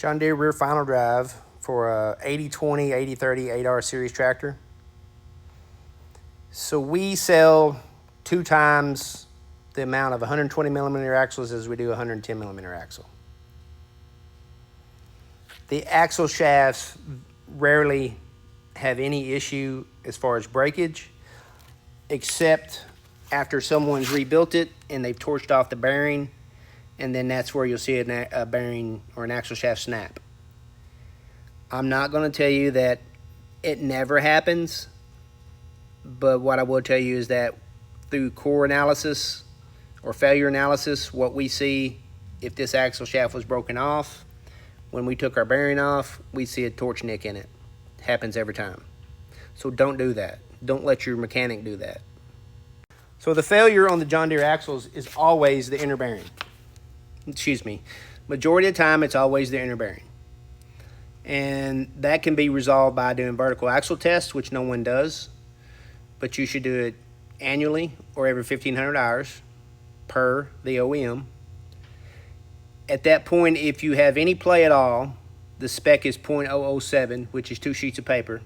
John Deere rear final drive for a 8020, 8030 8R series tractor. So we sell 2 times the amount of 120 millimeter axles as we do 110 millimeter axle. The axle shafts rarely have any issue as far as breakage, except after someone's rebuilt it and they've torched off the bearing, and then that's where you'll see a bearing or an axle shaft snap. I'm not going to tell you that it never happens, but what I will tell you is that through core analysis or failure analysis, what we see, if this axle shaft was broken off, when we took our bearing off, we see a torch nick in it. It happens every time. So don't do that. Don't let your mechanic do that. So the failure on the John Deere axles is always the inner bearing. Excuse me. Majority of the time, it's always the inner bearing. And that can be resolved by doing vertical axle tests, which no one does. But you should do it annually or every 1,500 hours per the OEM. At that point, if you have any play at all, the spec is .007, which is 2 sheets of paper.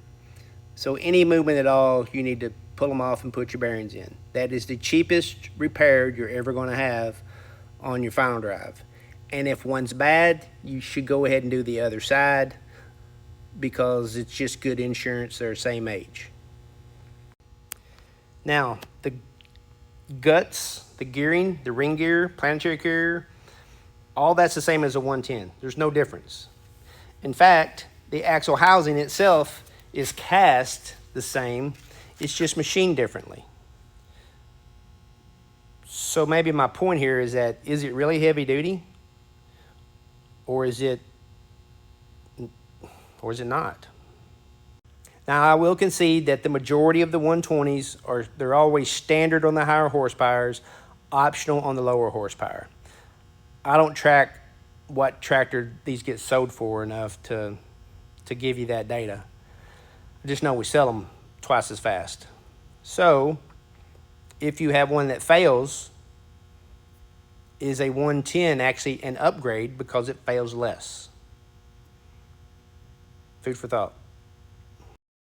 So any movement at all, you need to pull them off and put your bearings in. That is the cheapest repair you're ever going to have on your final drive. And if one's bad, you should go ahead and do the other side because it's just good insurance. They're the same age. Now, the guts, the gearing, the ring gear, planetary carrier, all that's the same as a 110. There's no difference. In fact, the axle housing itself is cast the same. It's just machined differently. So maybe my point here is that, is it really heavy duty? Or is it not? Now, I will concede that the majority of the 120s they're always standard on the higher horsepowers, optional on the lower horsepower. I don't track what tractor these get sold for enough to give you that data. I just know we sell them twice as fast. So if you have one that fails, is a 110 actually an upgrade because it fails less? Food for thought.